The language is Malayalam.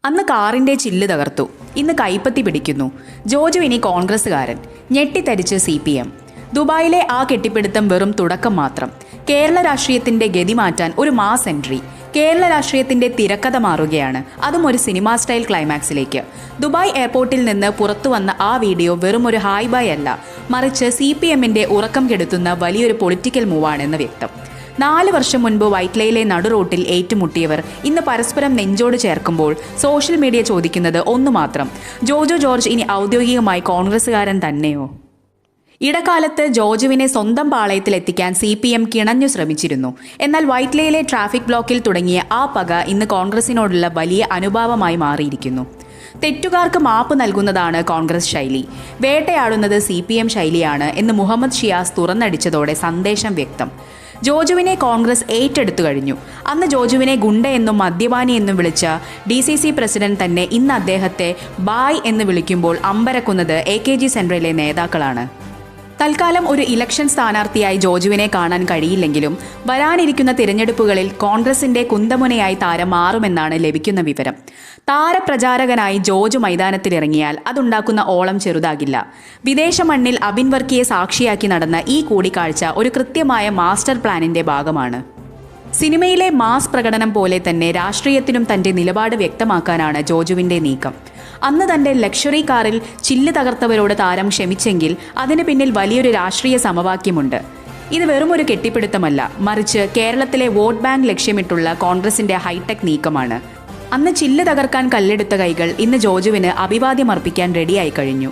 അന്ന് കാറിന്റെ ചില്ല് തകർത്തു, ഇന്ന് കൈപ്പത്തി പിടിക്കുന്നു. ജോജു ഇനി കോൺഗ്രസ്സുകാരൻ. ഞെട്ടിത്തരിച്ച് CPM. ദുബായിലെ ആ കെട്ടിപ്പിടുത്തം വെറും തുടക്കം മാത്രം. കേരള രാഷ്ട്രീയത്തിന്റെ ഗതി മാറ്റാൻ ഒരു മാസ് എൻട്രി. കേരള രാഷ്ട്രീയത്തിന്റെ തിരക്കഥ മാറുകയാണ്, അതും ഒരു സിനിമാ സ്റ്റൈൽ ക്ലൈമാക്സിലേക്ക്. ദുബായ് എയർപോർട്ടിൽ നിന്ന് പുറത്തു വന്ന ആ വീഡിയോ വെറും ഒരു ഹായ് ബൈ അല്ല, മറിച്ച് CPMന്റെ ഉറക്കം കെടുത്തുന്ന വലിയൊരു പൊളിറ്റിക്കൽ മൂവാണെന്ന് വ്യക്തം. 4 വർഷം മുൻപ് വൈറ്റ്ലയിലെ നടുറോട്ടിൽ ഏറ്റുമുട്ടിയവർ ഇന്ന് പരസ്പരം നെഞ്ചോട് ചേർക്കുമ്പോൾ സോഷ്യൽ മീഡിയ ചോദിക്കുന്നത് ഒന്നു മാത്രം: ജോജു ജോർജ് ഇനി ഔദ്യോഗികമായി കോൺഗ്രസ്സുകാരൻ തന്നെയോ? ഇടക്കാലത്ത് ജോജുവിനെ സ്വന്തം പാളയത്തിലെത്തിക്കാൻ CPM കിണഞ്ഞു ശ്രമിച്ചിരുന്നു. എന്നാൽ വൈറ്റ്ലയിലെ ട്രാഫിക് ബ്ലോക്കിൽ തുടങ്ങിയ ആ പക ഇന്ന് കോൺഗ്രസിനോടുള്ള വലിയ അനുഭാവമായി മാറിയിരിക്കുന്നു. തെറ്റുകാർക്ക് മാപ്പ് നൽകുന്നതാണ് കോൺഗ്രസ് ശൈലി, വേട്ടയാടുന്നത് CPM ശൈലിയാണ് എന്ന് മുഹമ്മദ് ഷിയാസ് തുറന്നടിച്ചതോടെ സന്ദേശം വ്യക്തം. ജോജുവിനെ കോൺഗ്രസ് ഏറ്റെടുത്തു കഴിഞ്ഞു. അന്ന് ജോജുവിനെ ഗുണ്ടയെന്നും മദ്യപാനി എന്നും വിളിച്ച DCC പ്രസിഡന്റ് തന്നെ ഇന്ന് അദ്ദേഹത്തെ ബായ് എന്ന് വിളിക്കുമ്പോൾ അമ്പരക്കുന്നത് AKG സെൻട്രലിലെ നേതാക്കളാണ്. തൽക്കാലം ഒരു ഇലക്ഷൻ സ്ഥാനാർത്ഥിയായി ജോജുവിനെ കാണാൻ കഴിയില്ലെങ്കിലും വരാനിരിക്കുന്ന തിരഞ്ഞെടുപ്പുകളിൽ കോൺഗ്രസിന്റെ കുന്തമുനയായി താരം മാറുമെന്നാണ് ലഭിക്കുന്ന വിവരം. താരപ്രചാരകനായി ജോജു മൈതാനത്തിലിറങ്ങിയാൽ അതുണ്ടാക്കുന്ന ഓളം ചെറുതാകില്ല. വിദേശ മണ്ണിൽ അബിൻ വർക്കിയെ സാക്ഷിയാക്കി നടന്ന ഈ കൂടിക്കാഴ്ച ഒരു കൃത്യമായ മാസ്റ്റർ പ്ലാനിന്റെ ഭാഗമാണ്. സിനിമയിലെ മാസ് പ്രകടനം പോലെ തന്നെ രാഷ്ട്രീയത്തിനും തന്റെ നിലപാട് വ്യക്തമാക്കാനാണ് ജോജുവിന്റെ നീക്കം. അന്ന് തന്റെ ലക്ഷറി കാറിൽ ചില്ല് തകർത്തവരോട് താരം ക്ഷമിച്ചെങ്കിൽ അതിന് പിന്നിൽ വലിയൊരു രാഷ്ട്രീയ സമവാക്യമുണ്ട്. ഇത് വെറുമൊരു കെട്ടിപ്പിടുത്തമല്ല, മറിച്ച് കേരളത്തിലെ വോട്ട് ബാങ്ക് ലക്ഷ്യമിട്ടുള്ള കോൺഗ്രസിന്റെ ഹൈടെക് നീക്കമാണ്. അന്ന് ചില്ല് തകർക്കാൻ കല്ലെടുത്ത കൈകൾ ഇന്ന് ജോജുവിന് അഭിവാദ്യമർപ്പിക്കാൻ റെഡിയായി കഴിഞ്ഞു.